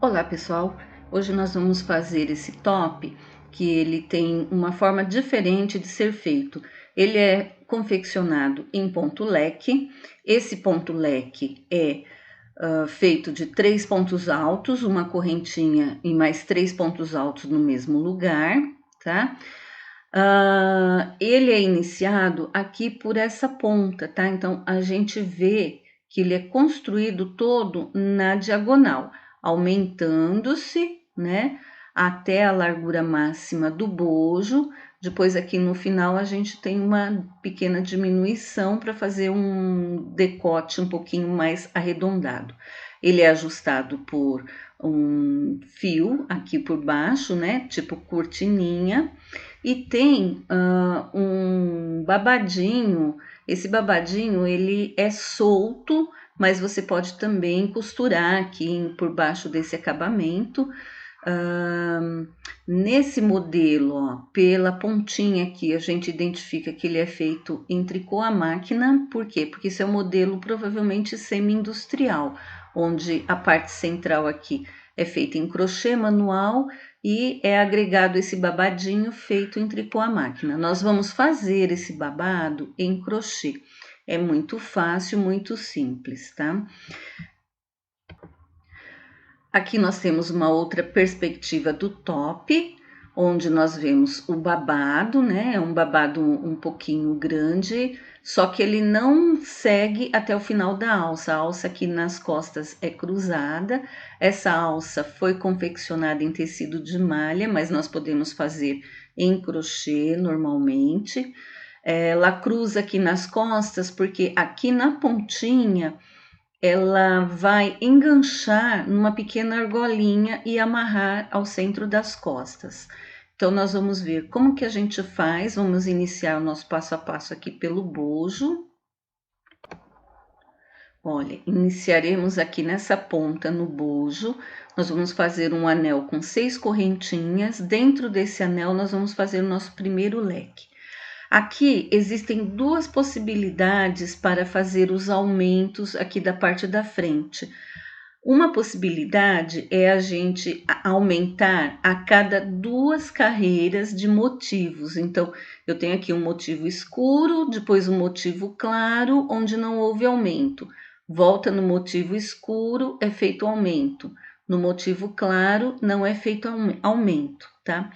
Olá pessoal, hoje nós vamos fazer esse top que ele tem uma forma diferente de ser feito. Ele é confeccionado em ponto leque. Esse ponto leque é feito de 3 pontos altos, uma correntinha e mais 3 pontos altos no mesmo lugar, tá? Ele é iniciado aqui por essa ponta, tá? Então a gente vê que ele é construído todo na diagonal, aumentando-se, né, até a largura máxima do bojo. Depois aqui no final a gente tem uma pequena diminuição para fazer um decote um pouquinho mais arredondado. Ele é ajustado por um fio aqui por baixo, né, tipo cortininha, e tem um babadinho. Esse babadinho ele é solto, mas você pode também costurar aqui por baixo desse acabamento. Uh, Nesse modelo, ó, pela pontinha aqui, a gente identifica que ele é feito em tricô à máquina. Por quê? Porque isso é um modelo provavelmente semi-industrial, onde a parte central aqui é feita em crochê manual e é agregado esse babadinho feito em tricô à máquina. Nós vamos fazer esse babado em crochê. É muito fácil, muito simples, tá? Aqui nós temos uma outra perspectiva do top, onde nós vemos o babado, né? É um babado um pouquinho grande, só que ele não segue até o final da alça. A alça aqui nas costas é cruzada. Essa alça foi confeccionada em tecido de malha, mas nós podemos fazer em crochê normalmente. Ela cruza aqui nas costas, porque aqui na pontinha ela vai enganchar numa pequena argolinha e amarrar ao centro das costas. Então, nós vamos ver como que a gente faz. Vamos iniciar o nosso passo a passo aqui pelo bojo. Olha, iniciaremos aqui nessa ponta no bojo. Nós vamos fazer um anel com 6 correntinhas. Dentro desse anel, nós vamos fazer o nosso primeiro leque. Aqui existem duas possibilidades para fazer os aumentos aqui da parte da frente. Uma possibilidade é a gente aumentar a cada 2 carreiras de motivos. Então, eu tenho aqui um motivo escuro, depois um motivo claro, onde não houve aumento. Volta no motivo escuro, é feito aumento. No motivo claro, não é feito aumento, tá?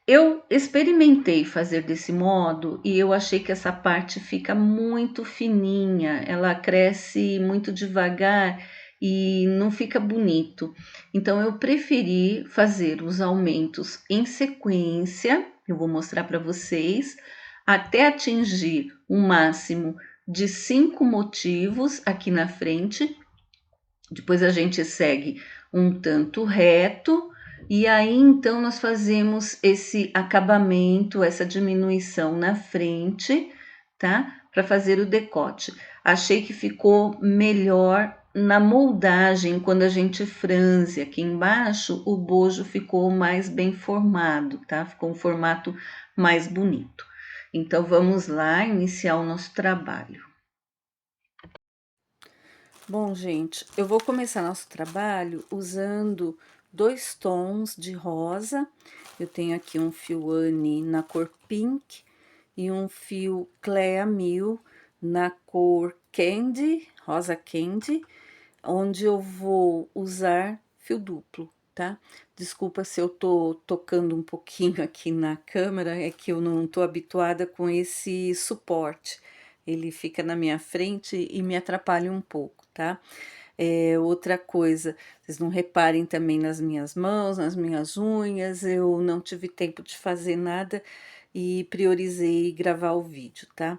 Eu experimentei fazer desse modo e eu achei que essa parte fica muito fininha, ela cresce muito devagar e não fica bonito. Então eu preferi fazer os aumentos em sequência, eu vou mostrar para vocês, até atingir um máximo de 5 motivos aqui na frente. Depois a gente segue um tanto reto e aí então nós fazemos esse acabamento, essa diminuição na frente, tá? Para fazer o decote. Achei que ficou melhor na moldagem quando a gente franze aqui embaixo, o bojo ficou mais bem formado, tá? Ficou um formato mais bonito. Então vamos lá iniciar o nosso trabalho. Bom, gente, eu vou começar nosso trabalho usando 2 tons de rosa. Eu tenho aqui um fio Anne na cor pink e um fio Clea Mil na cor Candy, rosa Candy, onde eu vou usar fio duplo, tá? Desculpa se eu tô tocando um pouquinho aqui na câmera, é que eu não tô habituada com esse suporte. Ele fica na minha frente e me atrapalha um pouco, tá? Outra coisa, vocês não reparem também nas minhas mãos, nas minhas unhas, eu não tive tempo de fazer nada e priorizei gravar o vídeo, tá?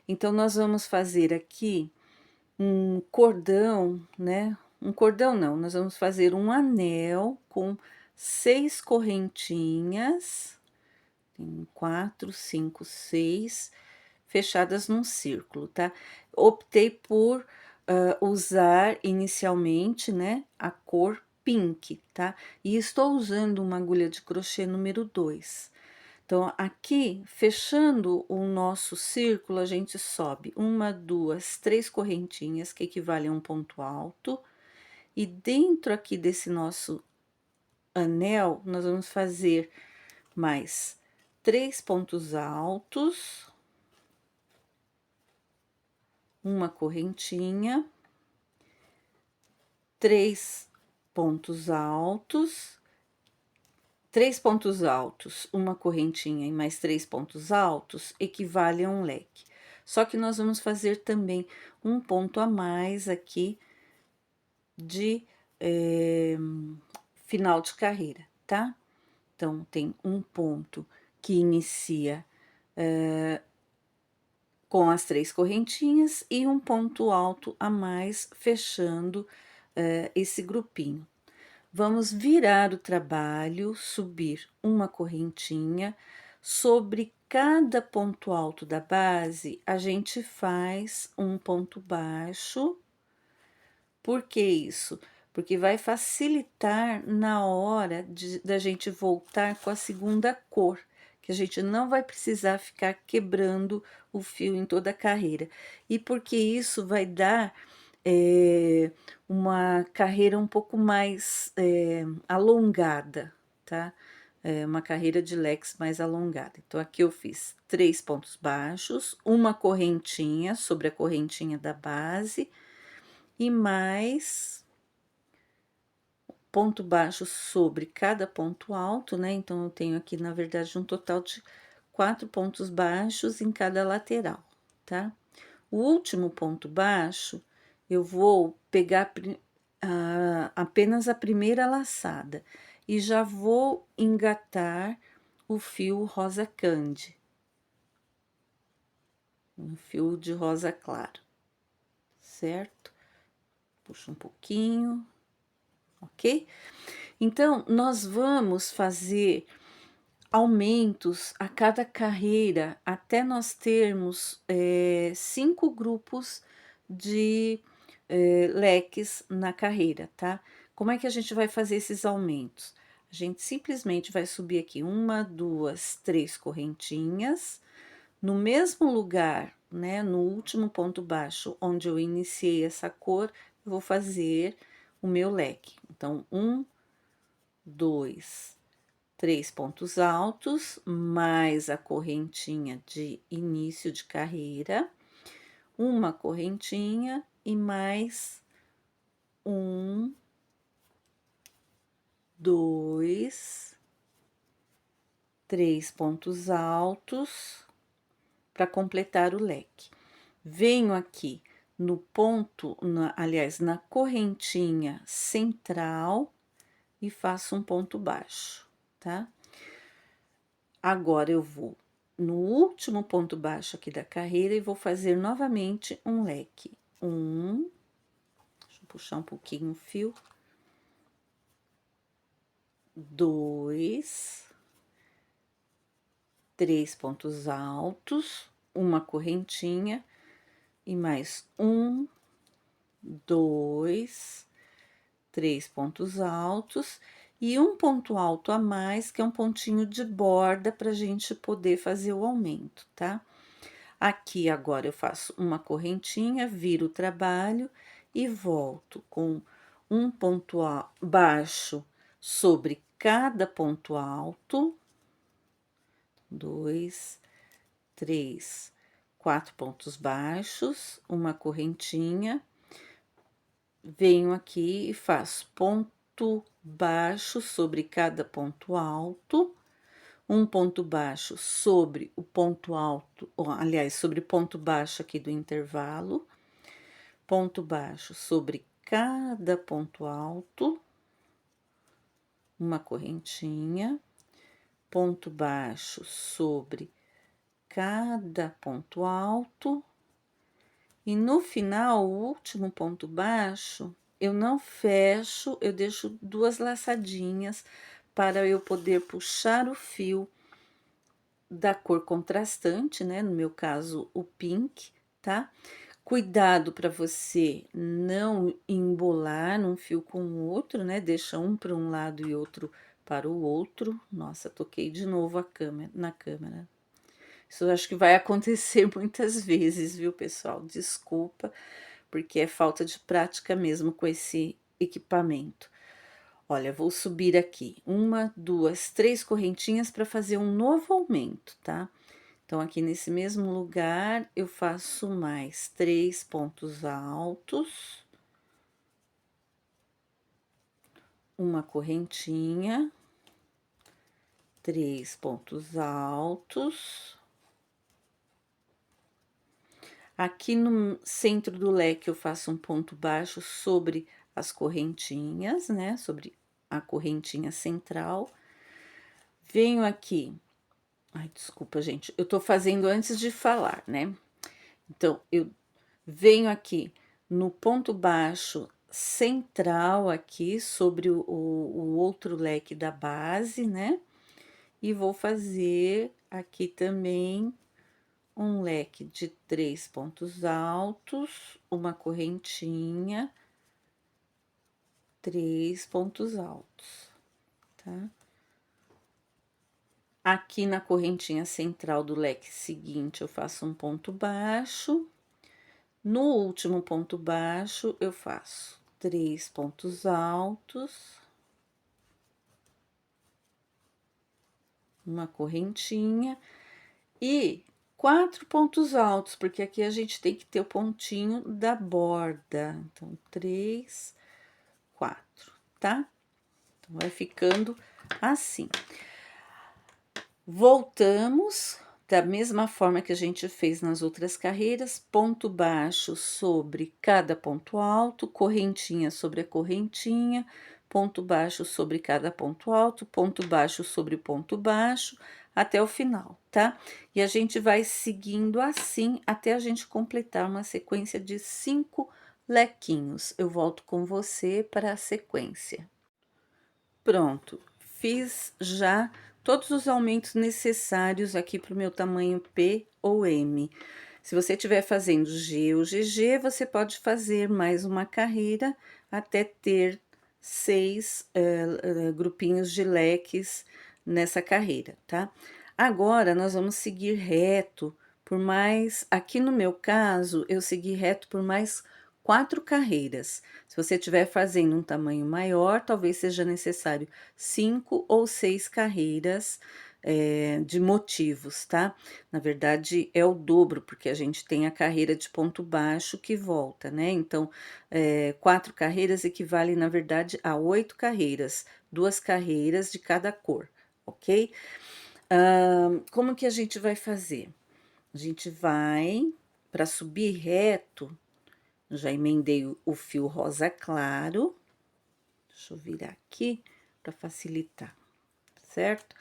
Então, nós vamos fazer aqui um cordão, né? Um cordão não, nós vamos fazer um anel com 6 correntinhas, tem 4, 5, 6, fechadas num círculo, tá? Optei por usar inicialmente, né, a cor pink, tá? E estou usando uma agulha de crochê número 2. Então, aqui, fechando o nosso círculo, a gente sobe 1, 2, 3 correntinhas, que equivalem a um ponto alto, e dentro aqui desse nosso anel, nós vamos fazer mais 3 pontos altos, uma correntinha, 3 pontos altos, 3 pontos altos, uma correntinha e mais 3 pontos altos equivale a um leque. Só que nós vamos fazer também um ponto a mais aqui de final de carreira, tá? Então, tem um ponto que inicia com as 3 correntinhas e um ponto alto a mais, fechando esse grupinho. Vamos virar o trabalho, subir uma correntinha. Sobre cada ponto alto da base, a gente faz um ponto baixo. Por que isso? Porque vai facilitar na hora da gente voltar com a segunda cor, que a gente não vai precisar ficar quebrando o fio em toda a carreira. E porque isso vai dar uma carreira um pouco mais alongada, tá? Uma carreira de leques mais alongada. Então, aqui eu fiz 3 pontos baixos, uma correntinha sobre a correntinha da base e mais ponto baixo sobre cada ponto alto, né? Então, eu tenho aqui, na verdade, um total de 4 pontos baixos em cada lateral, tá? O último ponto baixo, eu vou pegar apenas a primeira laçada e já vou engatar o fio rosa candy, um fio de rosa claro, certo? Puxa um pouquinho, ok? Então, nós vamos fazer aumentos a cada carreira até nós termos 5 grupos de leques na carreira, tá? Como é que a gente vai fazer esses aumentos? A gente simplesmente vai subir aqui 1, 2, 3 correntinhas, no mesmo lugar, né, no último ponto baixo, onde eu iniciei essa cor, eu vou fazer o meu leque. Então, 1, 2, 3 pontos altos, mais a correntinha de início de carreira, uma correntinha e mais 1, 2, 3 pontos altos para completar o leque. Venho aqui no ponto, aliás, na correntinha central e faço um ponto baixo, tá? Agora, eu vou no último ponto baixo aqui da carreira e vou fazer novamente um leque. Deixa eu puxar um pouquinho o fio. 2, 3 pontos altos, uma correntinha e mais 1, 2, 3 pontos altos e um ponto alto a mais, que é um pontinho de borda para a gente poder fazer o aumento, tá? Aqui agora eu faço uma correntinha, viro o trabalho e volto com um ponto baixo sobre cada ponto alto, 2, 3, 4 pontos baixos, uma correntinha, venho aqui e faço ponto baixo sobre cada ponto alto, um ponto baixo sobre o ponto alto, aliás, sobre o ponto baixo aqui do intervalo, ponto baixo sobre cada ponto alto, uma correntinha, ponto baixo sobre cada ponto alto, e no final, o último ponto baixo, eu não fecho, eu deixo 2 laçadinhas para eu poder puxar o fio da cor contrastante, né? No meu caso, o pink, tá? Cuidado para você não embolar um fio com o outro, né? Deixa um para um lado e outro para o outro. Nossa, toquei de novo na câmera. Isso eu acho que vai acontecer muitas vezes, viu, pessoal? Desculpa, porque é falta de prática mesmo com esse equipamento. Olha, vou subir aqui uma, duas, três correntinhas para fazer um novo aumento, tá? Então, aqui nesse mesmo lugar, eu faço mais 3 pontos altos, uma correntinha, 3 pontos altos. Aqui no centro do leque, eu faço um ponto baixo sobre as correntinhas, né? Sobre a correntinha central. Venho aqui. Ai, desculpa, gente. Eu tô fazendo antes de falar, né? Então, eu venho aqui no ponto baixo central aqui sobre o outro leque da base, né? E vou fazer aqui também um leque de 3 pontos altos, uma correntinha, 3 pontos altos, tá? Aqui na correntinha central do leque seguinte, eu faço um ponto baixo. No último ponto baixo, eu faço 3 pontos altos, uma correntinha e 4 pontos altos, porque aqui a gente tem que ter o pontinho da borda. Então, 3, 4, tá? Então, vai ficando assim. Voltamos da mesma forma que a gente fez nas outras carreiras, ponto baixo sobre cada ponto alto, correntinha sobre a correntinha, ponto baixo sobre cada ponto alto, ponto baixo sobre ponto baixo, até o final, tá? E a gente vai seguindo assim até a gente completar uma sequência de 5 lequinhos. Eu volto com você para a sequência. Pronto, fiz já todos os aumentos necessários aqui para o meu tamanho P ou M. Se você estiver fazendo G ou GG, você pode fazer mais uma carreira até ter 6 grupinhos de leques nessa carreira, tá? Agora, nós vamos seguir reto por mais, aqui no meu caso, eu segui reto por mais 4 carreiras. Se você estiver fazendo um tamanho maior, talvez seja necessário 5 ou 6 carreiras de motivos, tá? Na verdade, é o dobro, porque a gente tem a carreira de ponto baixo que volta, né? Então, 4 carreiras equivale, na verdade, a 8 carreiras, 2 carreiras de cada cor, ok? Como que a gente vai fazer? A gente vai, para subir reto, já emendei o fio rosa claro. Deixa eu virar aqui para facilitar, certo?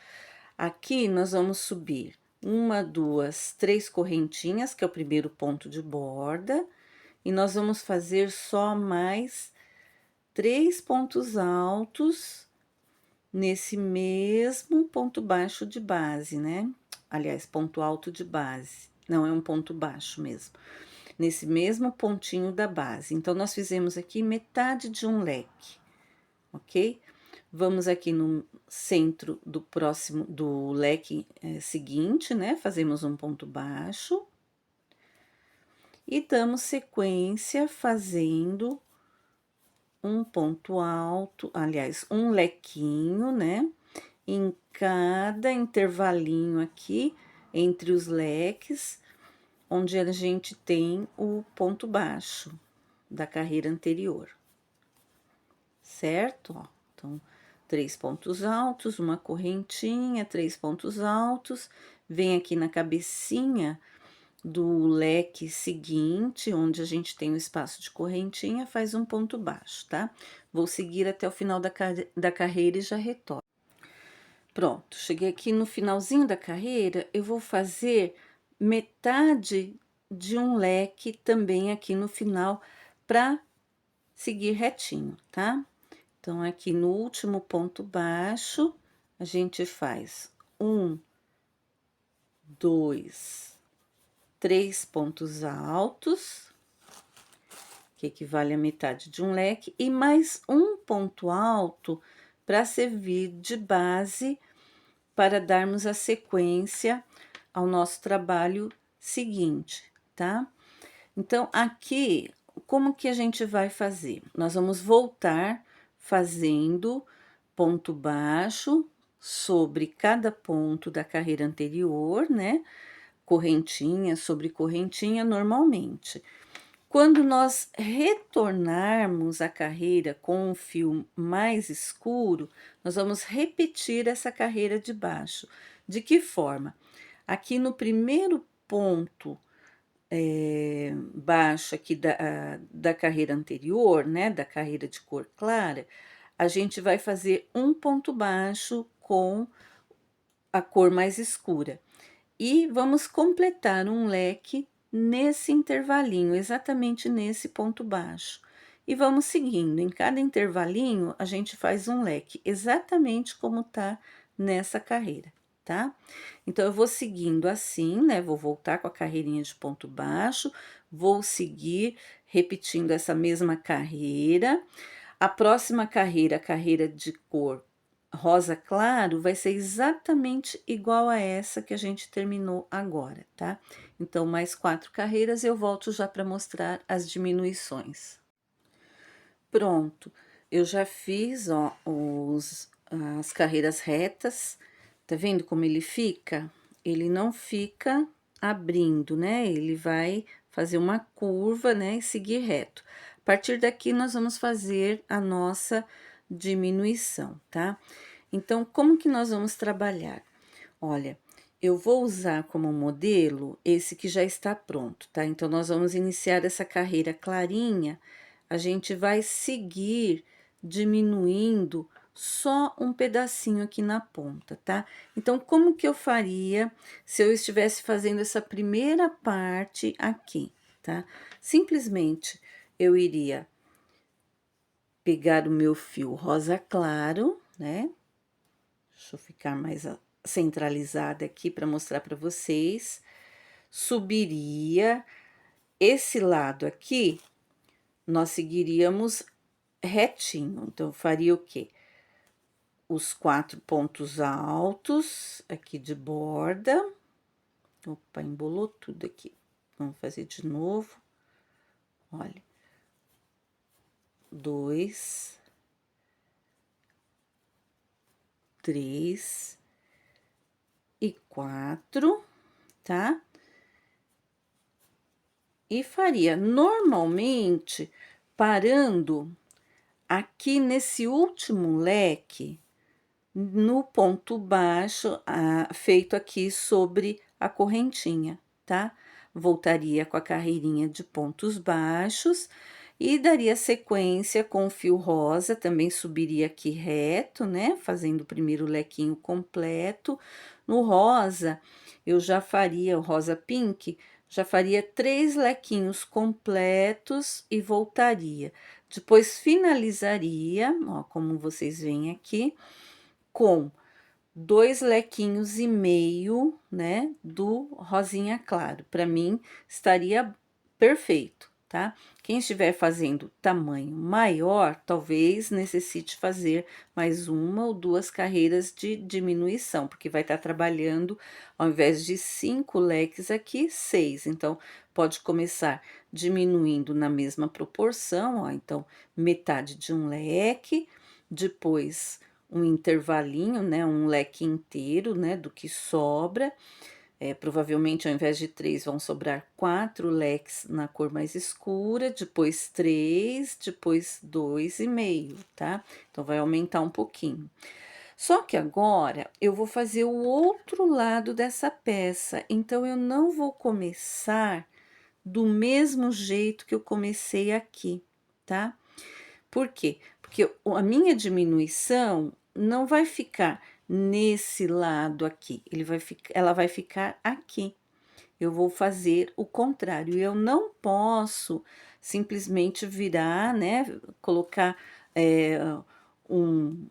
Aqui nós vamos subir uma, duas, três correntinhas, que é o primeiro ponto de borda, e nós vamos fazer só mais 3 pontos altos nesse mesmo ponto baixo de base, né? Aliás, ponto alto de base, não é um ponto baixo mesmo. Nesse mesmo pontinho da base. Então, nós fizemos aqui metade de um leque, ok? Vamos aqui no centro do próximo, do leque seguinte, né? Fazemos um ponto baixo. E damos sequência fazendo um ponto alto, aliás, um lequinho, né? Em cada intervalinho aqui, entre os leques, onde a gente tem o ponto baixo da carreira anterior, certo? Ó, então, 3 pontos altos, uma correntinha, 3 pontos altos, vem aqui na cabecinha do leque seguinte, onde a gente tem o espaço de correntinha, faz um ponto baixo, tá? Vou seguir até o final da carreira e já retorno. Pronto, cheguei aqui no finalzinho da carreira, eu vou fazer metade de um leque também aqui no final, para seguir retinho, tá? Então, aqui no último ponto baixo, a gente faz 1, 2, 3 pontos altos, que equivale a metade de um leque, e mais um ponto alto para servir de base para darmos a sequência ao nosso trabalho seguinte, tá? Então, aqui, como que a gente vai fazer? Nós vamos voltar fazendo ponto baixo sobre cada ponto da carreira anterior, né? Correntinha sobre correntinha normalmente. Quando nós retornarmos a carreira com um fio mais escuro, nós vamos repetir essa carreira de baixo. De que forma? Aqui no primeiro ponto baixo aqui da carreira anterior, né, da carreira de cor clara, a gente vai fazer um ponto baixo com a cor mais escura. E vamos completar um leque nesse intervalinho, exatamente nesse ponto baixo. E vamos seguindo, em cada intervalinho a gente faz um leque, exatamente como tá nessa carreira, tá? Então, eu vou seguindo assim, né? Vou voltar com a carreirinha de ponto baixo, vou seguir repetindo essa mesma carreira. A próxima carreira, a carreira de cor rosa claro, vai ser exatamente igual a essa que a gente terminou agora, tá? Então, mais 4 carreiras, eu volto já para mostrar as diminuições. Pronto, eu já fiz, ó, as carreiras retas, tá vendo como ele fica? Ele não fica abrindo, né? Ele vai fazer uma curva, né, e seguir reto. A partir daqui, nós vamos fazer a nossa diminuição, tá? Então, como que nós vamos trabalhar? Olha, eu vou usar como modelo esse que já está pronto, tá? Então, nós vamos iniciar essa carreira clarinha, a gente vai seguir diminuindo só um pedacinho aqui na ponta, tá? Então, como que eu faria se eu estivesse fazendo essa primeira parte aqui, tá? Simplesmente eu iria pegar o meu fio rosa claro, né? Deixa eu ficar mais centralizada aqui para mostrar para vocês. Subiria esse lado aqui, nós seguiríamos retinho. Então, eu faria o quê? Os 4 pontos altos aqui de borda. Opa, embolou tudo aqui. Vamos fazer de novo. Olha. 2, 3 e 4, tá? E faria normalmente parando aqui nesse último leque, no ponto baixo, feito aqui sobre a correntinha, tá? Voltaria com a carreirinha de pontos baixos e daria sequência com o fio rosa, também subiria aqui reto, né? Fazendo o primeiro lequinho completo. No rosa, eu já faria, o rosa pink, já faria 3 lequinhos completos e voltaria. Depois finalizaria, ó, como vocês veem aqui, com 2 lequinhos e meio, né, do rosinha claro. Para mim, estaria perfeito, tá? Quem estiver fazendo tamanho maior, talvez necessite fazer mais 1 ou 2 carreiras de diminuição, porque vai estar trabalhando, ao invés de 5 leques aqui, 6. Então, pode começar diminuindo na mesma proporção, ó. Então, metade de um leque, depois um intervalinho, né, um leque inteiro, né, do que sobra. Provavelmente, ao invés de 3, vão sobrar 4 leques na cor mais escura, depois 3, depois 2,5, tá? Então, vai aumentar um pouquinho. Só que agora, eu vou fazer o outro lado dessa peça, então, eu não vou começar do mesmo jeito que eu comecei aqui, tá? Por quê? Porque a minha diminuição não vai ficar nesse lado aqui, ela vai ficar aqui. Eu vou fazer o contrário. Eu não posso simplesmente virar, né? Colocar um,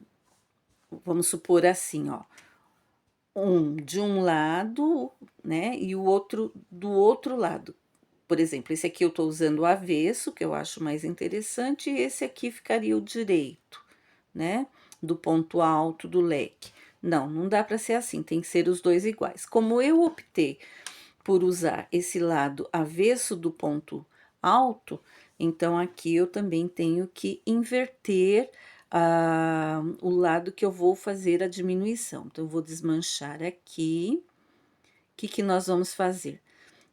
vamos supor assim, ó, um de um lado, né? E o outro do outro lado. Por exemplo, esse aqui eu tô usando o avesso, que eu acho mais interessante, e esse aqui ficaria o direito, né? Do ponto alto do leque. Não, não dá para ser assim, tem que ser os dois iguais. Como eu optei por usar esse lado avesso do ponto alto, então aqui eu também tenho que inverter o lado que eu vou fazer a diminuição. Então, eu vou desmanchar aqui. O que que nós vamos fazer?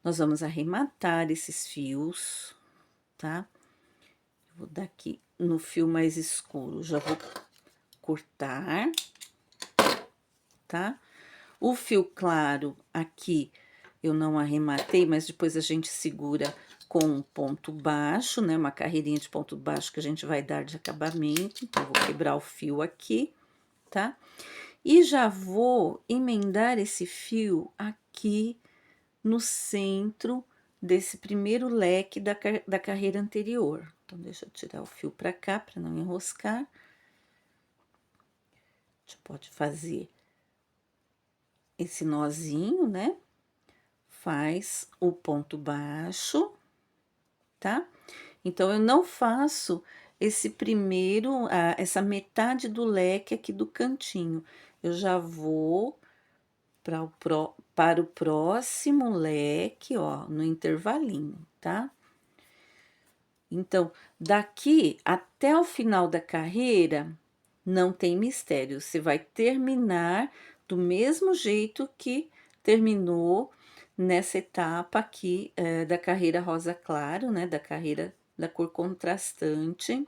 Nós vamos arrematar esses fios, tá? Vou dar aqui no fio mais escuro, já vou cortar, tá? O fio claro aqui eu não arrematei, mas depois a gente segura com um ponto baixo, né? Uma carreirinha de ponto baixo que a gente vai dar de acabamento. Então, vou quebrar o fio aqui, tá? E já vou emendar esse fio aqui no centro desse primeiro leque da carreira anterior. Então, deixa eu tirar o fio pra cá, pra não enroscar. A gente pode fazer esse nozinho, né? Faz o ponto baixo, tá? Então, eu não faço esse primeiro, essa metade do leque aqui do cantinho. Eu já vou para o próximo leque, ó, no intervalinho, tá? Então, daqui até o final da carreira, não tem mistério. Você vai terminar do mesmo jeito que terminou nessa etapa aqui da carreira rosa claro, né? Da carreira da cor contrastante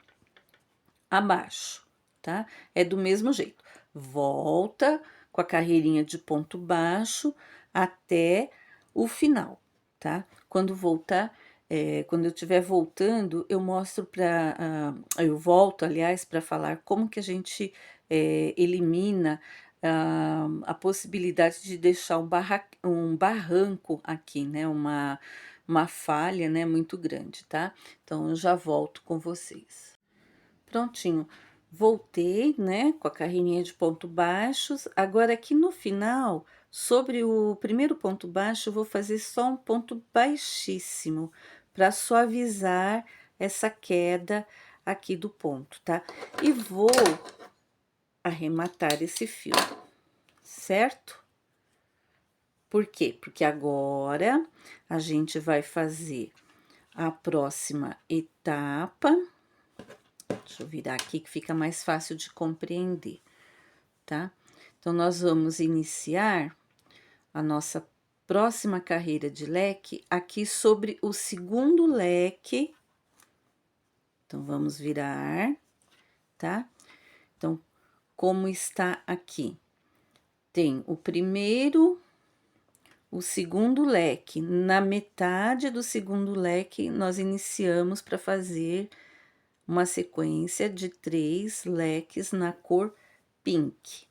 abaixo, tá? É do mesmo jeito. Volta com a carreirinha de ponto baixo até o final, tá? Quando voltar, quando eu estiver voltando, eu mostro eu volto, aliás, para falar como que a gente elimina a possibilidade de deixar um barranco aqui, né? Uma falha, né? Muito grande, tá? Então, eu já volto com vocês. Prontinho. Voltei, né, com a carreirinha de ponto baixos. Agora, aqui no final, sobre o primeiro ponto baixo, eu vou fazer só um ponto baixíssimo, para suavizar essa queda aqui do ponto, tá? E vou arrematar esse fio, certo? Por quê? Porque agora a gente vai fazer a próxima etapa. Deixa eu virar aqui que fica mais fácil de compreender, tá? Então, nós vamos iniciar a nossa próxima carreira de leque aqui sobre o segundo leque. Então, vamos virar, tá? Então, como está aqui? Tem o primeiro, o segundo leque. Na metade do segundo leque, nós iniciamos para fazer uma sequência de 3 leques na cor pink.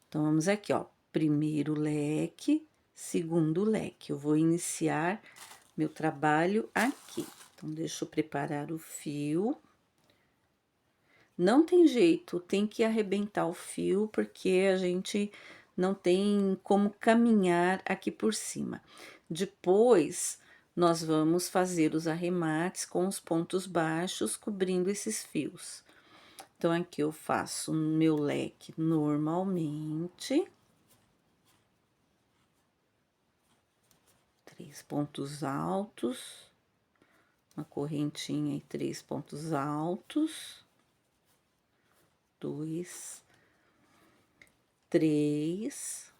Então, vamos aqui, ó, primeiro leque, segundo leque. Eu vou iniciar meu trabalho aqui. Então, deixa eu preparar o fio. Não tem jeito, tem que arrebentar o fio, porque a gente não tem como caminhar aqui por cima. Depois, nós vamos fazer os arremates com os pontos baixos, cobrindo esses fios. Então, aqui eu faço meu leque normalmente. 3 pontos altos, uma correntinha e 3 pontos altos. 2, 3,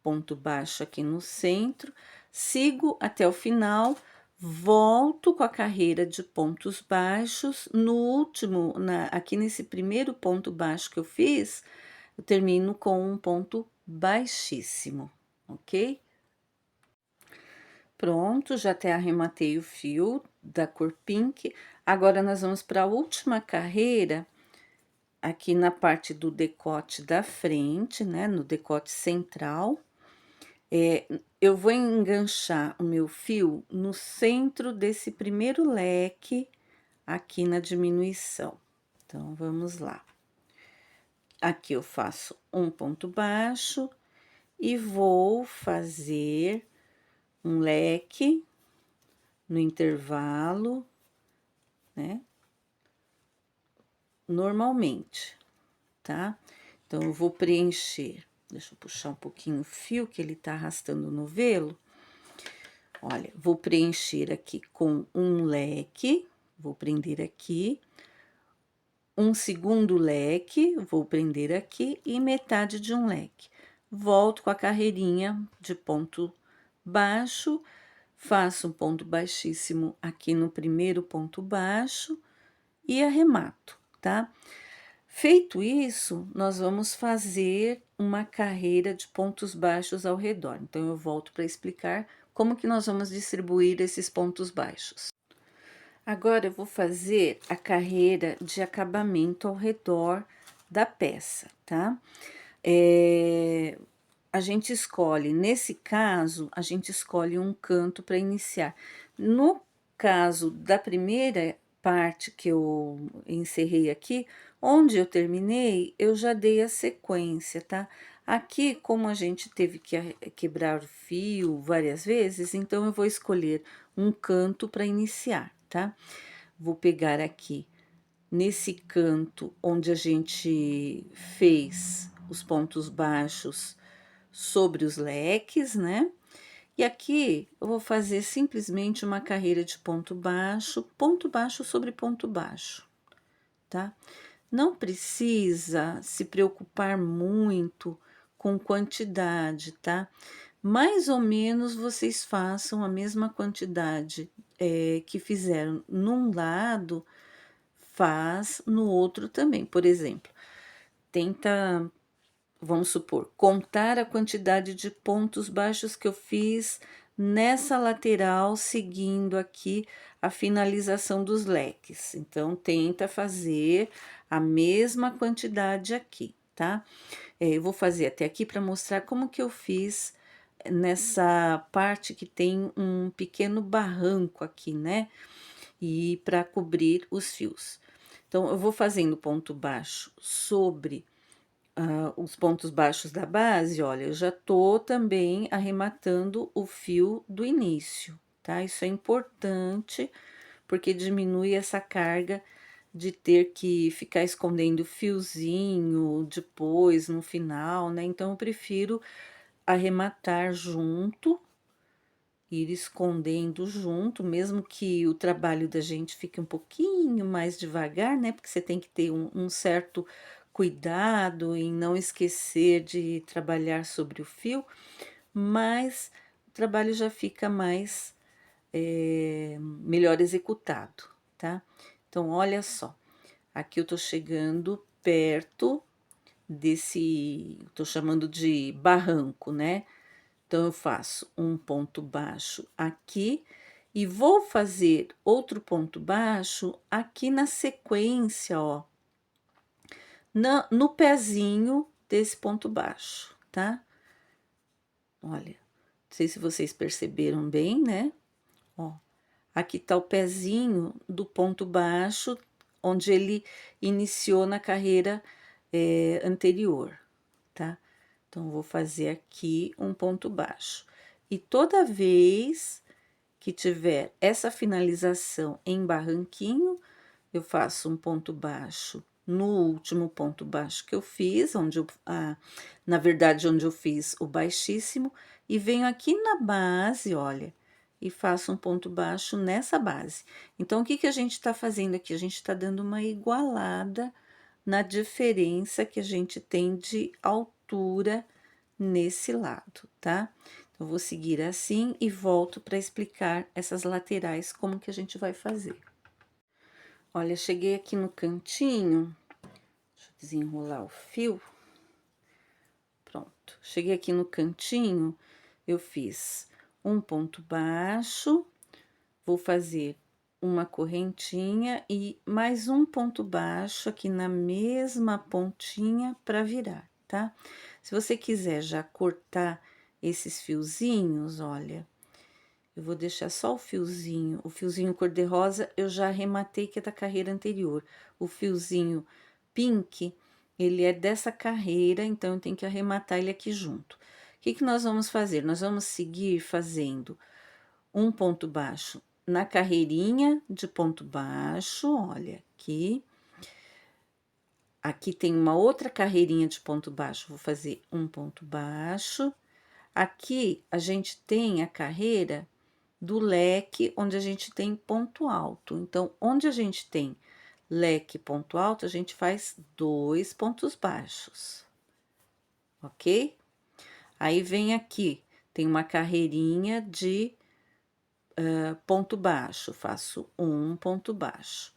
ponto baixo aqui no centro, sigo até o final, volto com a carreira de pontos baixos, no último, aqui nesse primeiro ponto baixo que eu fiz, eu termino com um ponto baixíssimo, ok? Pronto, já até arrematei o fio da cor pink, agora nós vamos para a última carreira, aqui na parte do decote da frente, né, no decote central, eu vou enganchar o meu fio no centro desse primeiro leque, aqui na diminuição. Então, vamos lá. Aqui eu faço um ponto baixo e vou fazer um leque no intervalo, né, normalmente, tá? Então, eu vou preencher. Deixa eu puxar um pouquinho o fio, que ele tá arrastando o novelo. Olha, vou preencher aqui com um leque, vou prender aqui. um segundo leque, vou prender aqui, e metade de um leque. Volto com a carreirinha de ponto baixo, faço um ponto baixíssimo aqui no primeiro ponto baixo e arremato, tá? Feito isso, nós vamos fazer uma carreira de pontos baixos ao redor. Então, eu volto para explicar como que nós vamos distribuir esses pontos baixos. Agora, eu vou fazer a carreira de acabamento ao redor da peça, tá? A gente escolhe, nesse caso, a gente escolhe um canto para iniciar. No caso da primeira parte que eu encerrei aqui, onde eu terminei, eu já dei a sequência, tá? Aqui, como a gente teve que quebrar o fio várias vezes, então eu vou escolher um canto para iniciar, tá? Vou pegar aqui nesse canto onde a gente fez os pontos baixos sobre os leques, né? E aqui eu vou fazer simplesmente uma carreira de ponto baixo sobre ponto baixo, tá? Não precisa se preocupar muito com quantidade, tá? Mais ou menos vocês façam a mesma quantidade que fizeram num lado, faz no outro também. Por exemplo, tenta, vamos supor, contar a quantidade de pontos baixos que eu fiz nessa lateral, seguindo aqui a finalização dos leques. Então, tenta fazer a mesma quantidade aqui, tá? Eu vou fazer até aqui para mostrar como que eu fiz nessa parte que tem um pequeno barranco aqui, né? E para cobrir os fios. Então, eu vou fazendo ponto baixo sobre os pontos baixos da base, olha, eu já tô também arrematando o fio do início, tá? Isso é importante, porque diminui essa carga de ter que ficar escondendo fiozinho depois, no final, né? Então, eu prefiro arrematar junto, ir escondendo junto, mesmo que o trabalho da gente fique um pouquinho mais devagar, né? Porque você tem que ter um certo cuidado em não esquecer de trabalhar sobre o fio, mas o trabalho já fica mais melhor executado, tá? Então, olha só, aqui eu tô chegando perto desse, tô chamando de barranco, né? Então, eu faço um ponto baixo aqui e vou fazer outro ponto baixo aqui na sequência, ó, no pezinho desse ponto baixo, tá? Olha, não sei se vocês perceberam bem, né? Ó, aqui tá o pezinho do ponto baixo, onde ele iniciou na carreira anterior, tá? Então, vou fazer aqui um ponto baixo. E toda vez que tiver essa finalização em barranquinho, eu faço um ponto baixo no último ponto baixo que eu fiz, onde eu, na verdade, onde eu fiz o baixíssimo, e venho aqui na base, olha, e faço um ponto baixo nessa base. Então, o que que a gente tá fazendo aqui? A gente tá dando uma igualada na diferença que a gente tem de altura nesse lado, tá? Então, eu vou seguir assim e volto para explicar essas laterais, como que a gente vai fazer. Olha, cheguei aqui no cantinho, deixa eu desenrolar o fio. Pronto, cheguei aqui no cantinho, eu fiz um ponto baixo, vou fazer uma correntinha e mais um ponto baixo aqui na mesma pontinha para virar, tá? Se você quiser já cortar esses fiozinhos, olha, eu vou deixar só o fiozinho cor-de-rosa eu já arrematei que é da carreira anterior. O fiozinho pink, ele é dessa carreira, então eu tenho que arrematar ele aqui junto. O que que nós vamos fazer? Nós vamos seguir fazendo um ponto baixo na carreirinha de ponto baixo, olha aqui. Aqui tem uma outra carreirinha de ponto baixo, vou fazer um ponto baixo. Aqui a gente tem a carreira do leque onde a gente tem ponto alto. Então, onde a gente tem leque, ponto alto, a gente faz 2 pontos baixos, ok? Aí, vem aqui, tem uma carreirinha de ponto baixo, faço um ponto baixo.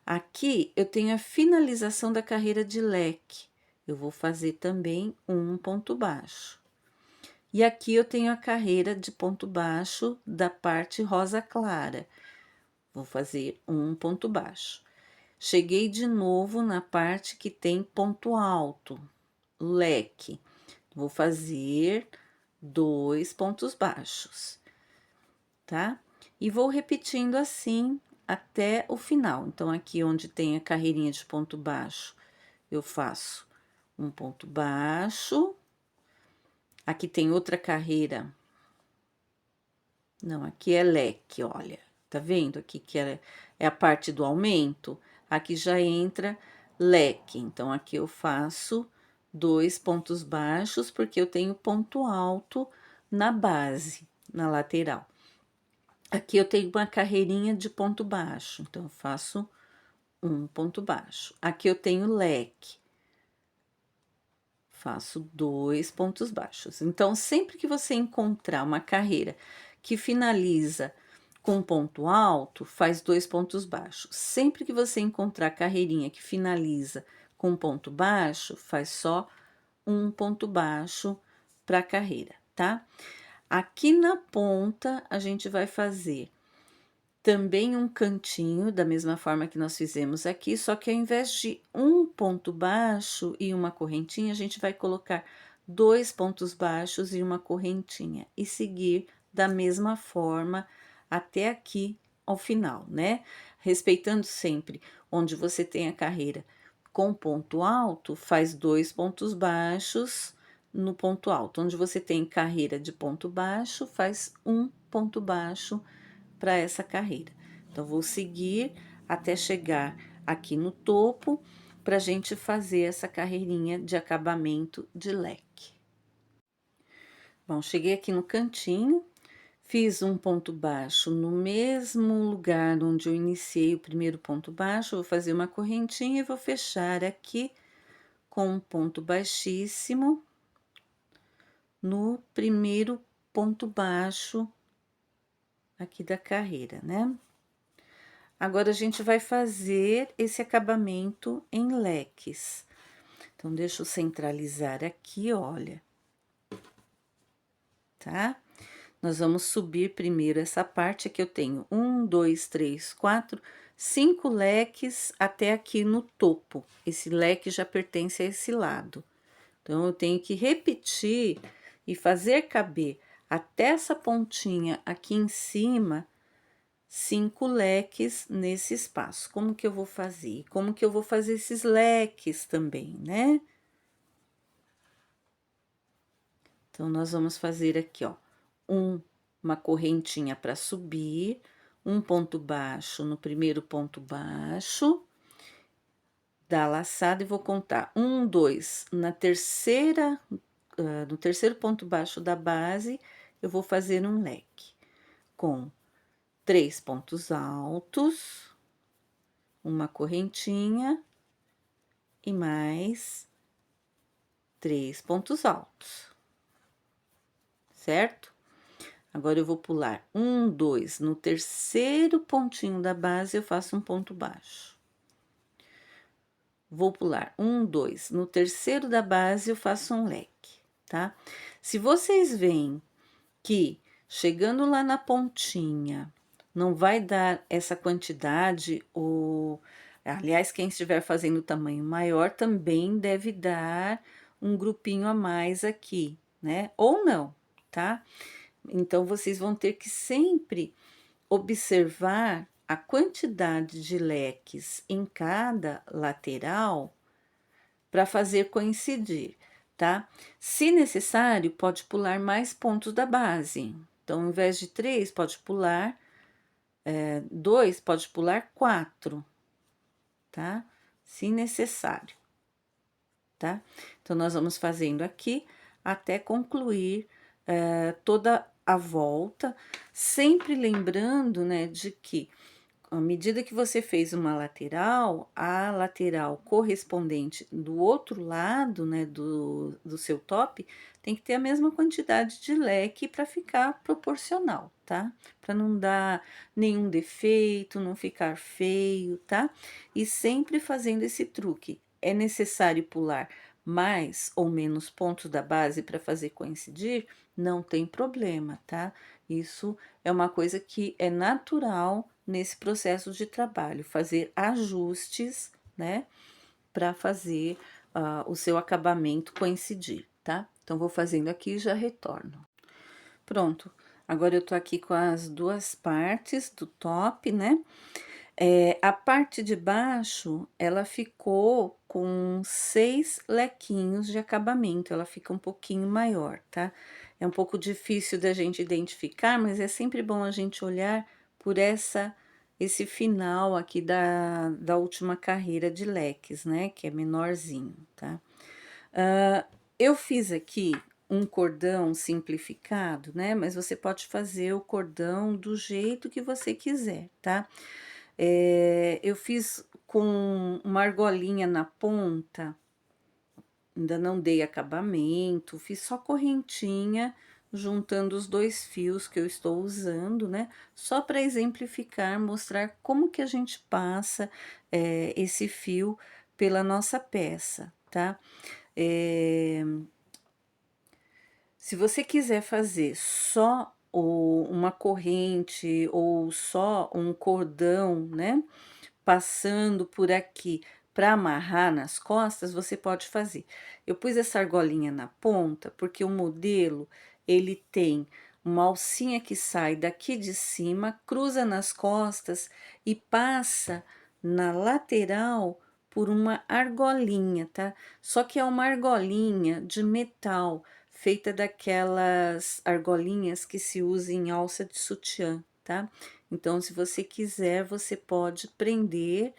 Aqui, eu tenho a finalização da carreira de leque, eu vou fazer também um ponto baixo. E aqui, eu tenho a carreira de ponto baixo da parte rosa clara, vou fazer um ponto baixo. Cheguei de novo na parte que tem ponto alto, leque, vou fazer 2 pontos baixos, tá? E vou repetindo assim até o final. Então, aqui onde tem a carreirinha de ponto baixo, eu faço um ponto baixo. Aqui tem outra carreira. Não, aqui é leque, olha. Tá vendo aqui que é a parte do aumento? Aqui já entra leque. Então, aqui eu faço 2 pontos baixos, porque eu tenho ponto alto na base, na lateral. Aqui eu tenho uma carreirinha de ponto baixo, então eu faço um ponto baixo. Aqui eu tenho leque, faço 2 pontos baixos. Então, sempre que você encontrar uma carreira que finaliza com ponto alto, faz 2 pontos baixos. Sempre que você encontrar carreirinha que finaliza com ponto baixo, faz só um ponto baixo para a carreira, tá? Aqui na ponta, a gente vai fazer também um cantinho, da mesma forma que nós fizemos aqui, só que ao invés de um ponto baixo e uma correntinha, a gente vai colocar 2 pontos baixos e uma correntinha, e seguir da mesma forma até aqui ao final, né? Respeitando sempre onde você tem a carreira com ponto alto, faz 2 pontos baixos no ponto alto. Onde você tem carreira de ponto baixo, faz um ponto baixo para essa carreira. Então, vou seguir até chegar aqui no topo, para a gente fazer essa carreirinha de acabamento de leque. Bom, cheguei aqui no cantinho, fiz um ponto baixo no mesmo lugar onde eu iniciei o primeiro ponto baixo, vou fazer uma correntinha e vou fechar aqui com um ponto baixíssimo no primeiro ponto baixo aqui da carreira, né? Agora, a gente vai fazer esse acabamento em leques. Então, deixa eu centralizar aqui, olha. Tá? Nós vamos subir primeiro essa parte que eu tenho 1, 2, 3, 4, 5 leques até aqui no topo. Esse leque já pertence a esse lado. Então, eu tenho que repetir e fazer caber até essa pontinha aqui em cima 5 leques nesse espaço. Como que eu vou fazer? Como que eu vou fazer esses leques também, né? Então, nós vamos fazer aqui, ó, uma correntinha para subir, um ponto baixo no primeiro ponto baixo, da laçada, e vou contar 1, 2, na terceira, no terceiro ponto baixo da base, eu vou fazer um leque com 3 pontos altos, uma correntinha e mais 3 pontos altos, certo? Agora, eu vou pular 1, 2, no terceiro pontinho da base, eu faço um ponto baixo. Vou pular 1, 2, no terceiro da base, eu faço um leque, tá? Se vocês veem que, chegando lá na pontinha, não vai dar essa quantidade, ou... Aliás, quem estiver fazendo tamanho maior também deve dar um grupinho a mais aqui, né? Ou não, tá? Então, vocês vão ter que sempre observar a quantidade de leques em cada lateral para fazer coincidir, tá? Se necessário, pode pular mais pontos da base. Então, ao invés de 3, pode pular 2, pode pular 4, tá? Se necessário, tá? Então, nós vamos fazendo aqui até concluir toda a volta, sempre lembrando, né, de que à medida que você fez uma lateral, a lateral correspondente do outro lado, né, do seu top, tem que ter a mesma quantidade de leque para ficar proporcional, tá? Para não dar nenhum defeito, não ficar feio, tá? E sempre fazendo esse truque. É necessário pular mais ou menos pontos da base para fazer coincidir? Não tem problema, tá? Isso é uma coisa que é natural nesse processo de trabalho, fazer ajustes, né, para fazer o seu acabamento coincidir, tá? Então, vou fazendo aqui e já retorno. Pronto, agora eu tô aqui com as duas partes do top, né? A parte de baixo, ela ficou com 6 lequinhos de acabamento, ela fica um pouquinho maior, tá? É um pouco difícil da gente identificar, mas é sempre bom a gente olhar por esse final aqui da última carreira de leques, né? Que é menorzinho, tá? Eu fiz aqui um cordão simplificado, né? Mas você pode fazer o cordão do jeito que você quiser, tá? Eu fiz com uma argolinha na ponta, ainda não dei acabamento, fiz só correntinha, juntando os dois fios que eu estou usando, né? Só para exemplificar, mostrar como que a gente passa esse fio pela nossa peça, tá? Se você quiser fazer só uma corrente ou só um cordão, né? Passando por aqui para amarrar nas costas, você pode fazer. Eu pus essa argolinha na ponta porque o modelo ele tem uma alcinha que sai daqui de cima, cruza nas costas e passa na lateral por uma argolinha, tá? Só que é uma argolinha de metal, feita daquelas argolinhas que se usa em alça de sutiã, tá? Então, se você quiser, você pode prender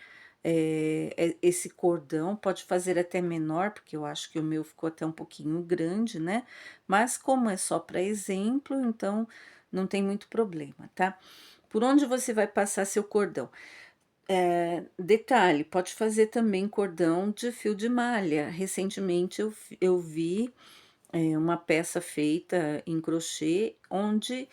esse cordão, pode fazer até menor, porque eu acho que o meu ficou até um pouquinho grande, né? Mas como é só para exemplo, então não tem muito problema, tá? Por onde você vai passar seu cordão? Detalhe, pode fazer também cordão de fio de malha. Recentemente eu vi uma peça feita em crochê, onde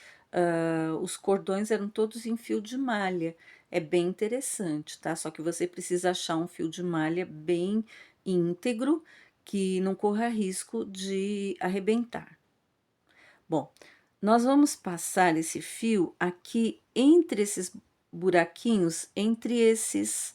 os cordões eram todos em fio de malha. É bem interessante, tá? Só que você precisa achar um fio de malha bem íntegro, que não corra risco de arrebentar. Bom, nós vamos passar esse fio aqui entre esses buraquinhos, entre esses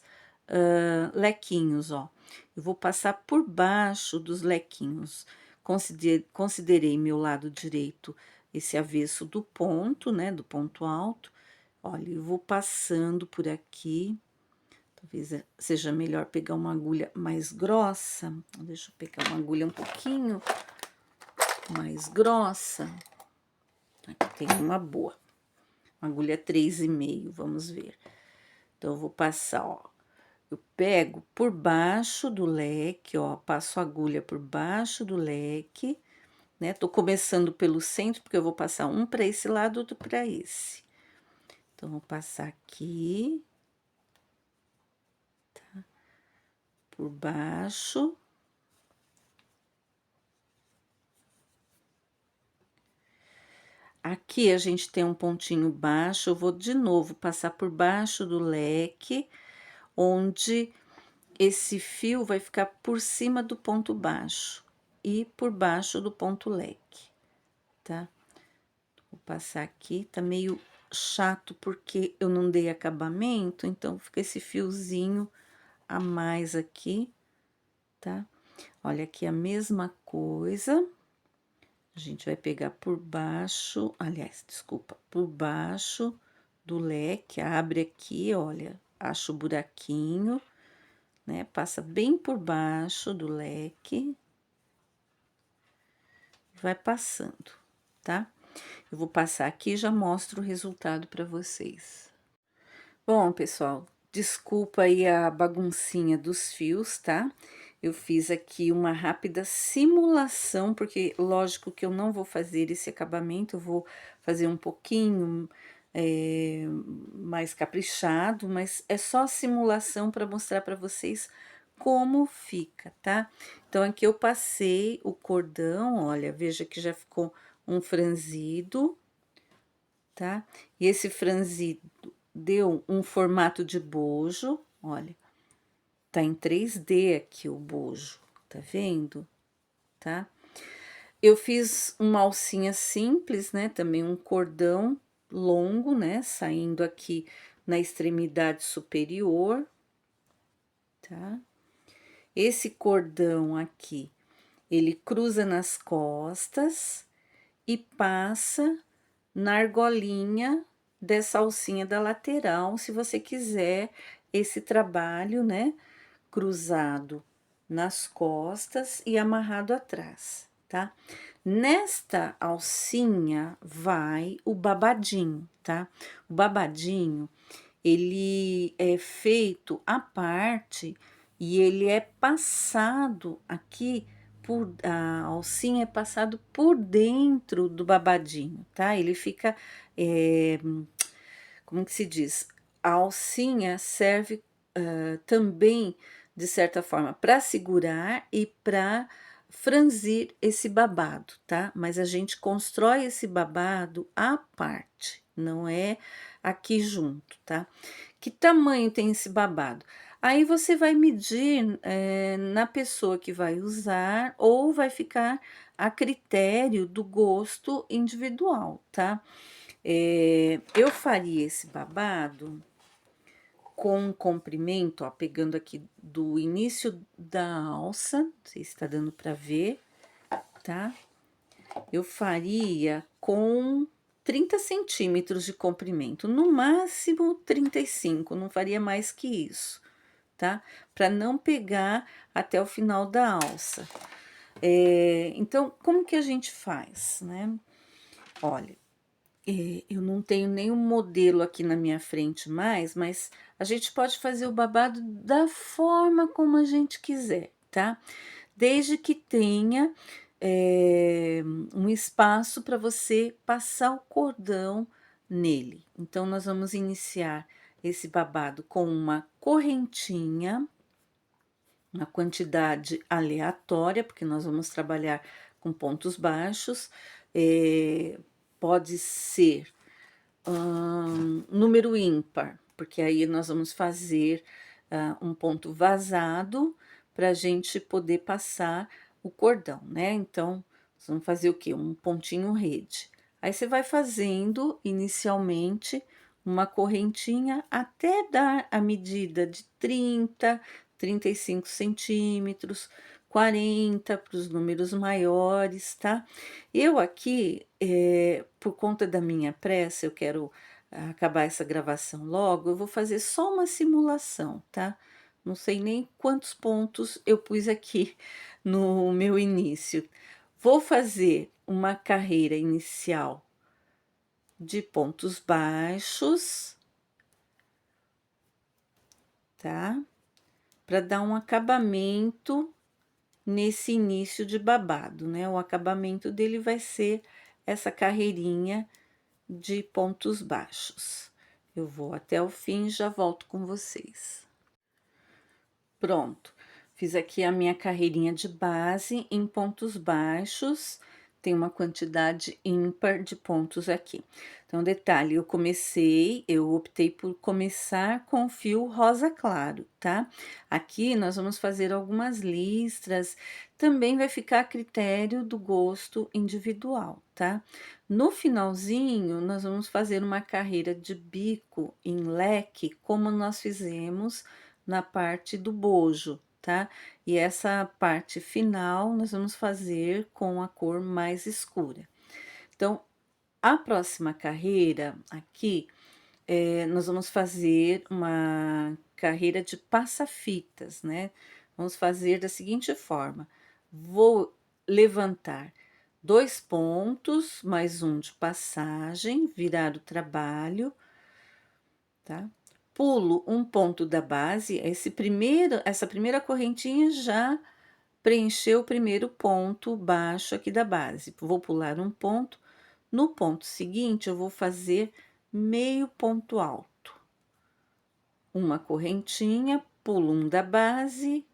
lequinhos, ó. Eu vou passar por baixo dos lequinhos. Considerei meu lado direito esse avesso do ponto, né, do ponto alto. Olha, eu vou passando por aqui. Talvez seja melhor pegar uma agulha mais grossa. Deixa eu pegar uma agulha um pouquinho mais grossa. Aqui tem uma boa. Uma agulha 3,5, vamos ver. Então, eu vou passar, ó. Eu pego por baixo do leque, ó, passo a agulha por baixo do leque, né? Tô começando pelo centro, porque eu vou passar um para esse lado, outro para esse. Então, vou passar aqui, tá? Por baixo. Aqui a gente tem um pontinho baixo, eu vou de novo passar por baixo do leque, onde esse fio vai ficar por cima do ponto baixo e por baixo do ponto leque, tá? Vou passar aqui, tá meio chato porque eu não dei acabamento, então fica esse fiozinho a mais aqui, tá? Olha aqui a mesma coisa. A gente vai pegar por baixo, aliás, desculpa, por baixo do leque, abre aqui, olha, acha o buraquinho, né? Passa bem por baixo do leque. Vai passando, tá? Eu vou passar aqui e já mostro o resultado para vocês. Bom, pessoal, desculpa aí a baguncinha dos fios, tá? Eu fiz aqui uma rápida simulação, porque lógico que eu não vou fazer esse acabamento, eu vou fazer um pouquinho mais caprichado, mas é só simulação para mostrar para vocês como fica, tá? Então aqui eu passei o cordão, olha, veja que já ficou um franzido, tá? E esse franzido deu um formato de bojo, olha, tá em 3D aqui o bojo, tá vendo? Tá? Eu fiz uma alcinha simples, né? Também um cordão longo, né? Saindo aqui na extremidade superior, tá? Esse cordão aqui, ele cruza nas costas e passa na argolinha dessa alcinha da lateral, se você quiser esse trabalho, né? Cruzado nas costas e amarrado atrás, tá? Nesta alcinha vai o babadinho, tá? O babadinho, ele é feito à parte e ele é passado aqui por a alcinha é passado por dentro do babadinho, tá? Ele fica, como que se diz? A alcinha serve também, de certa forma, para segurar e para franzir esse babado, tá? Mas a gente constrói esse babado à parte, não é aqui junto, tá? Que tamanho tem esse babado? Aí você vai medir na pessoa que vai usar ou vai ficar a critério do gosto individual, tá? Eu faria esse babado com um comprimento, ó, pegando aqui do início da alça, não sei se tá dando para ver, tá? Eu faria com 30 centímetros de comprimento, no máximo 35, não faria mais que isso, tá? Para não pegar até o final da alça. Então, como que a gente faz, né? Olha, eu não tenho nenhum modelo aqui na minha frente mais, mas a gente pode fazer o babado da forma como a gente quiser, tá? Desde que tenha um espaço para você passar o cordão nele. Então, nós vamos iniciar esse babado com uma correntinha, uma quantidade aleatória, porque nós vamos trabalhar com pontos baixos. Pode ser número ímpar, porque aí nós vamos fazer um ponto vazado para a gente poder passar o cordão, né? Então, nós vamos fazer o quê? Um pontinho rede. Aí você vai fazendo inicialmente uma correntinha até dar a medida de 30, 35 centímetros, 40 para os números maiores, tá? Eu aqui, por conta da minha pressa, eu quero acabar essa gravação logo, eu vou fazer só uma simulação, tá? Não sei nem quantos pontos eu pus aqui no meu início. Vou fazer uma carreira inicial de pontos baixos, tá? Para dar um acabamento nesse início de babado, né? O acabamento dele vai ser essa carreirinha de pontos baixos. Eu vou até o fim e já volto com vocês. Pronto, fiz aqui a minha carreirinha de base em pontos baixos, tem uma quantidade ímpar de pontos aqui. Então, detalhe, eu optei por começar com fio rosa claro, tá? Aqui nós vamos fazer algumas listras, também vai ficar a critério do gosto individual, tá? No finalzinho, nós vamos fazer uma carreira de bico em leque, como nós fizemos na parte do bojo, tá? E essa parte final nós vamos fazer com a cor mais escura. Então, a próxima carreira aqui, nós vamos fazer uma carreira de passa-fitas, né? Vamos fazer da seguinte forma: vou levantar 2 pontos, mais um de passagem, virar o trabalho, tá? Pulo um ponto da base, essa primeira correntinha já preencheu o primeiro ponto baixo aqui da base. Vou pular um ponto, no ponto seguinte eu vou fazer meio ponto alto, uma correntinha, pulo um da base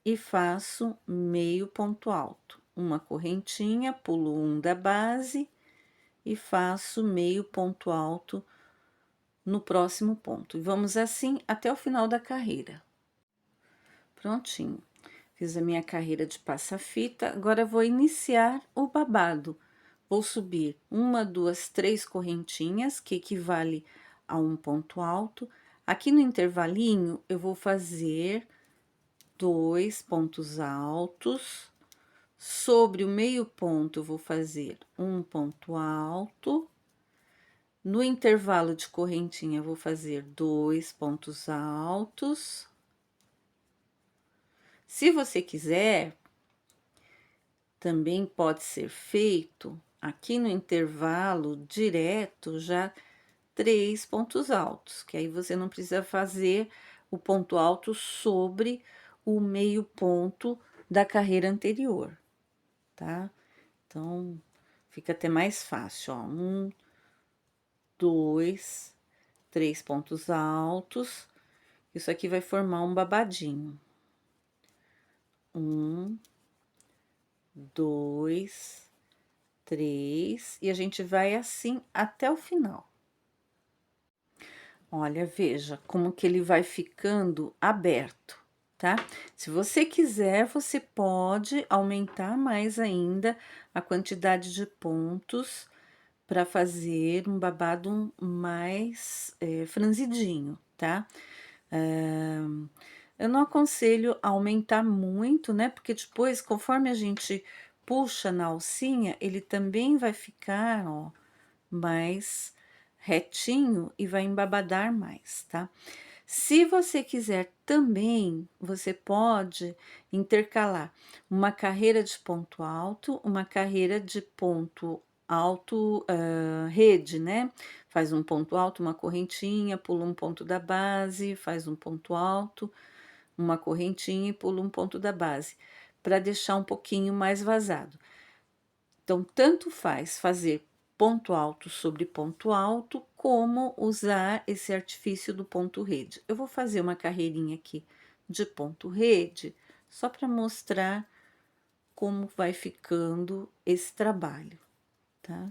e faço meio ponto alto, uma correntinha, pulo um da base e faço meio ponto alto no próximo ponto. E vamos assim até o final da carreira. Prontinho. Fiz a minha carreira de passa-fita, agora vou iniciar o babado. Vou subir uma, duas, três correntinhas, que equivale a um ponto alto. Aqui no intervalinho, eu vou fazer 2 pontos altos. Sobre o meio ponto, eu vou fazer um ponto alto. No intervalo de correntinha, eu vou fazer 2 pontos altos. Se você quiser, também pode ser feito aqui no intervalo direto já 3 pontos altos, que aí você não precisa fazer o ponto alto sobre o meio ponto da carreira anterior, tá? Então, fica até mais fácil, ó. 1, 2, 3 pontos altos. Isso aqui vai formar um babadinho. 1, 2, 3, e a gente vai assim até o final. Olha, veja como que ele vai ficando aberto, tá? Se você quiser, você pode aumentar mais ainda a quantidade de pontos para fazer um babado mais franzidinho, tá? Eu não aconselho a aumentar muito, né? Porque depois, conforme a gente puxa na alcinha, ele também vai ficar, ó, mais retinho e vai embabadar mais, tá? Se você quiser também, você pode intercalar uma carreira de ponto alto, uma carreira de ponto alto, rede, né? Faz um ponto alto, uma correntinha, pula um ponto da base, faz um ponto alto, uma correntinha e pula um ponto da base, para deixar um pouquinho mais vazado. Então, tanto faz fazer ponto alto sobre ponto alto, como usar esse artifício do ponto rede. Eu vou fazer uma carreirinha aqui de ponto rede, só para mostrar como vai ficando esse trabalho, tá?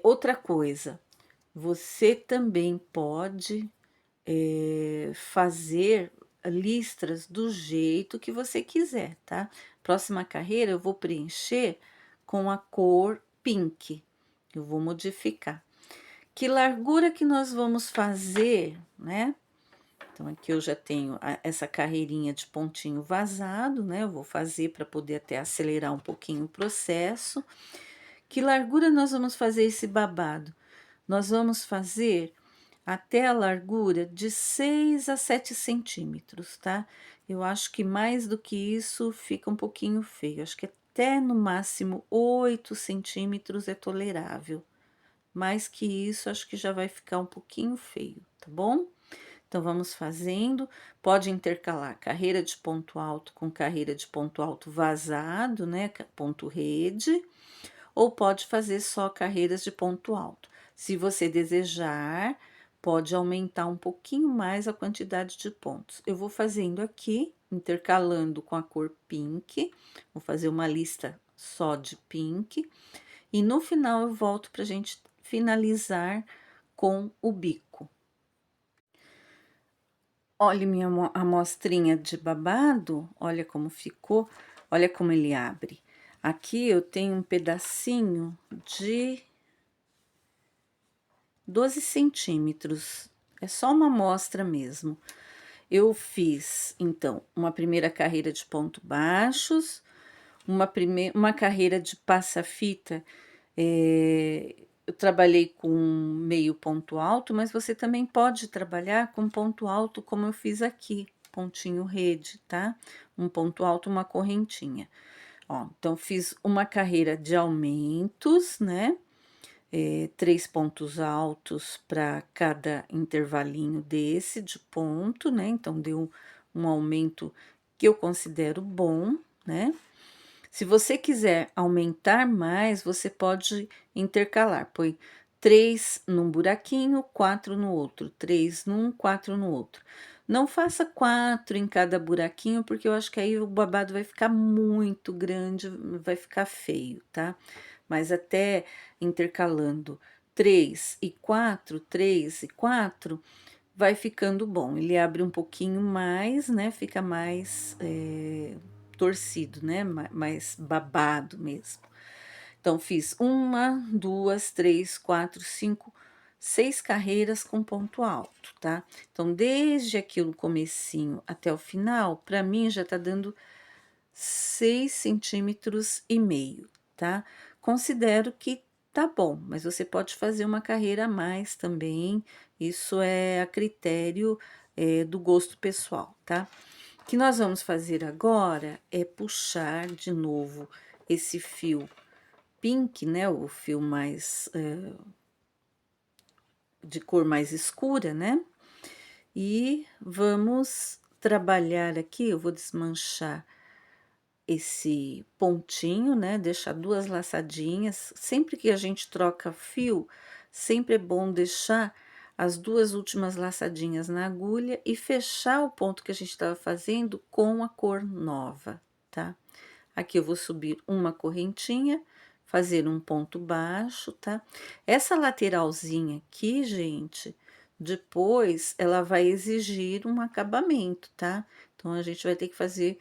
Outra coisa, você também pode fazer listras do jeito que você quiser, tá? Próxima carreira eu vou preencher com a cor pink. Eu vou modificar. Que largura que nós vamos fazer, né? Então, aqui eu já tenho essa carreirinha de pontinho vazado, né? Eu vou fazer para poder até acelerar um pouquinho o processo. Que largura nós vamos fazer esse babado? Nós vamos fazer até a largura de 6 a 7 centímetros, tá? Eu acho que mais do que isso fica um pouquinho feio. Acho que até no máximo 8 centímetros é tolerável. Mais que isso, acho que já vai ficar um pouquinho feio, tá bom? Então, vamos fazendo. Pode intercalar carreira de ponto alto com carreira de ponto alto vazado, né? Ponto rede. Ou pode fazer só carreiras de ponto alto. Se você desejar, pode aumentar um pouquinho mais a quantidade de pontos. Eu vou fazendo aqui, intercalando com a cor pink, vou fazer uma lista só de pink, e no final eu volto para a gente finalizar com o bico. Olha minha amostrinha de babado, olha como ficou, olha como ele abre. Aqui eu tenho um pedacinho de 12 centímetros, é só uma amostra mesmo. Eu fiz, então, uma primeira carreira de ponto baixos, uma carreira de passa-fita, eu trabalhei com meio ponto alto, mas você também pode trabalhar com ponto alto, como eu fiz aqui, pontinho rede, tá? Um ponto alto, uma correntinha. Ó, então, fiz uma carreira de aumentos, né? 3 pontos altos para cada intervalinho desse de ponto, né? Então, deu um aumento que eu considero bom, né? Se você quiser aumentar mais, você pode intercalar, põe 3 num buraquinho, 4 no outro, 3 num, 4 no outro. Não faça 4 em cada buraquinho, porque eu acho que aí o babado vai ficar muito grande, vai ficar feio, tá? Mas até intercalando 3 e 4, 3 e 4, vai ficando bom. Ele abre um pouquinho mais, né? Fica mais torcido, né? Mais babado mesmo. Então, fiz uma, duas, três, quatro, cinco, 6 carreiras com ponto alto, tá? Então, desde aqui o comecinho até o final, para mim já tá dando 6,5 cm, tá? Considero que tá bom, mas você pode fazer uma carreira a mais também, isso é a critério do gosto pessoal, tá? O que nós vamos fazer agora é puxar de novo esse fio pink, né? O fio mais de cor mais escura, né? E vamos trabalhar aqui. Eu vou desmanchar esse pontinho, né? Deixar 2 laçadinhas. Sempre que a gente troca fio, sempre é bom deixar as 2 últimas laçadinhas na agulha e fechar o ponto que a gente estava fazendo com a cor nova, tá? Aqui eu vou subir uma correntinha, fazer um ponto baixo, tá? Essa lateralzinha aqui, gente, depois ela vai exigir um acabamento, tá? Então, a gente vai ter que fazer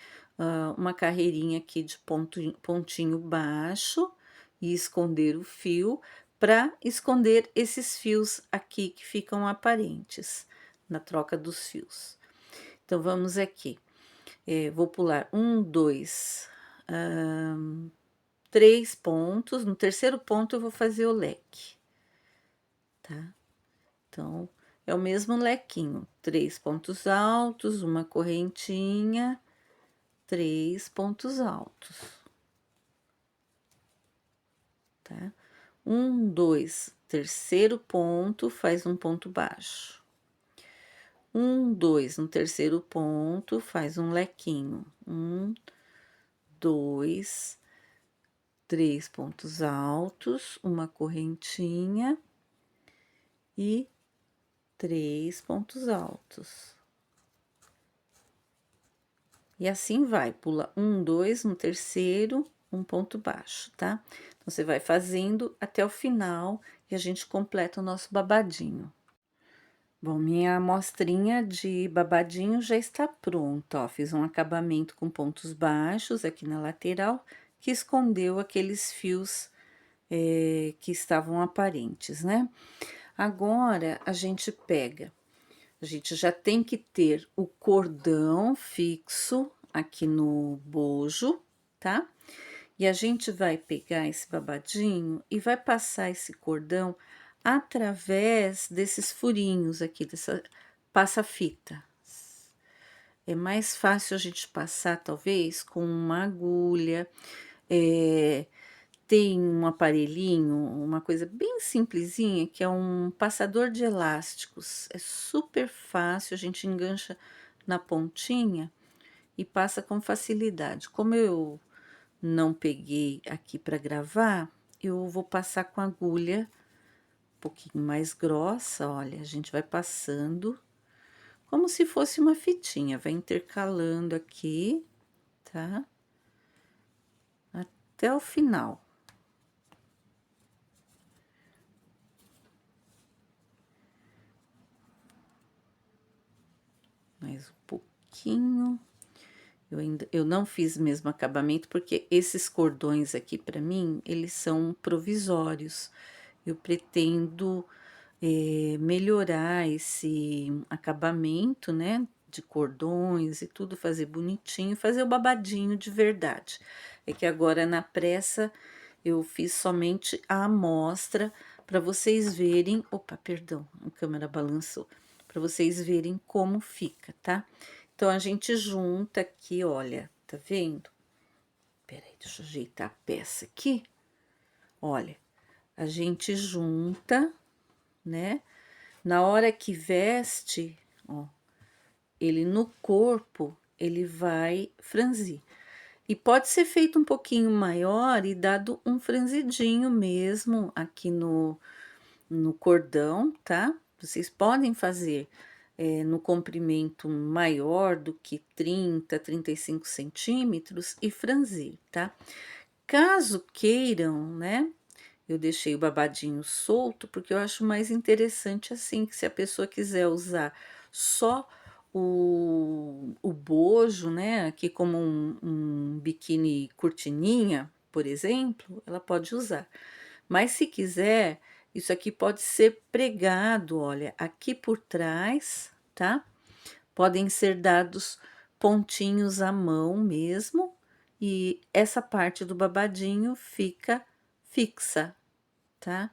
uma carreirinha aqui de pontinho baixo e esconder o fio para esconder esses fios aqui que ficam aparentes na troca dos fios. Então, vamos aqui. Vou pular 1, 2, 3 pontos. No terceiro ponto, eu vou fazer o leque, tá? Então, é o mesmo lequinho, 3 pontos altos, uma correntinha, 3 pontos altos, tá? 1, 2, terceiro ponto, faz um ponto baixo. 1, 2, no terceiro ponto, faz um lequinho. 1, 2, 3 pontos altos, uma correntinha e 3 pontos altos. E assim vai, pula 1, 2, no terceiro, um ponto baixo, tá? Então, você vai fazendo até o final e a gente completa o nosso babadinho. Bom, minha amostrinha de babadinho já está pronta, ó. Fiz um acabamento com pontos baixos aqui na lateral, que escondeu aqueles fios que estavam aparentes, né? Agora, a gente já tem que ter o cordão fixo aqui no bojo, tá? E a gente vai pegar esse babadinho e vai passar esse cordão através desses furinhos aqui, dessa passa-fita. É mais fácil a gente passar, talvez, com uma agulha. Tem um aparelhinho, uma coisa bem simplesinha, que é um passador de elásticos. É super fácil, a gente engancha na pontinha e passa com facilidade. Como eu não peguei aqui para gravar, eu vou passar com agulha um pouquinho mais grossa, olha, a gente vai passando como se fosse uma fitinha, vai intercalando aqui, tá? Até o final. Mais um pouquinho. Eu não fiz mesmo acabamento, porque esses cordões aqui, para mim, eles são provisórios. Eu pretendo melhorar esse acabamento, né? De cordões e tudo, fazer bonitinho, fazer o babadinho de verdade. É que agora, na pressa, eu fiz somente a amostra para vocês verem. Opa, perdão, a câmera balançou. Para vocês verem como fica, tá? Então, a gente junta aqui, olha, tá vendo? Peraí, deixa eu ajeitar a peça aqui. Olha, a gente junta, né? Na hora que veste, ó, ele no corpo, ele vai franzir. E pode ser feito um pouquinho maior e dado um franzidinho mesmo aqui no cordão, tá? Vocês podem fazer no comprimento maior do que 30, 35 centímetros e franzir, tá? Caso queiram, né? Eu deixei o babadinho solto porque eu acho mais interessante assim, que se a pessoa quiser usar só o bojo, né? Aqui como um biquíni cortininha, por exemplo, ela pode usar. Mas se quiser, isso aqui pode ser pregado, olha, aqui por trás, tá? Podem ser dados pontinhos à mão mesmo, e essa parte do babadinho fica fixa, tá?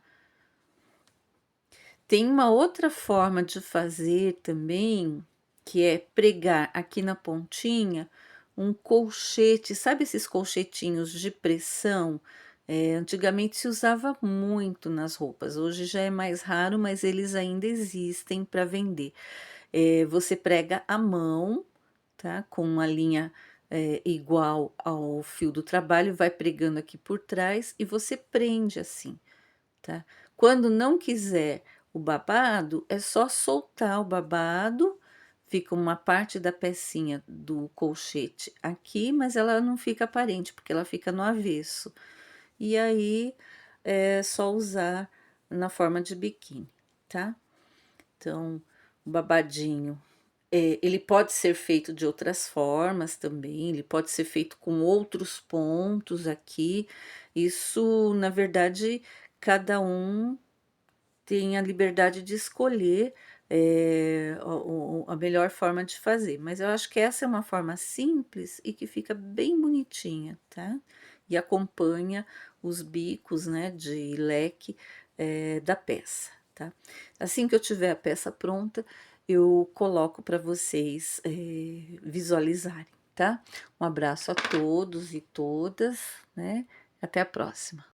Tem uma outra forma de fazer também, que é pregar aqui na pontinha um colchete, sabe esses colchetinhos de pressão? Antigamente se usava muito nas roupas, hoje já é mais raro, mas eles ainda existem para vender. Você prega a mão, tá? Com uma linha igual ao fio do trabalho, vai pregando aqui por trás e você prende assim, tá? Quando não quiser o babado, é só soltar o babado, fica uma parte da pecinha do colchete aqui, mas ela não fica aparente, porque ela fica no avesso. E aí é só usar na forma de biquíni, tá? Então, o babadinho, ele pode ser feito de outras formas também, ele pode ser feito com outros pontos aqui. Isso, na verdade, cada um tem a liberdade de escolher a melhor forma de fazer. Mas eu acho que essa é uma forma simples e que fica bem bonitinha, tá? E acompanha os bicos, né, de leque da peça, tá? Assim que eu tiver a peça pronta, eu coloco para vocês visualizarem, tá? Um abraço a todos e todas, né? Até a próxima.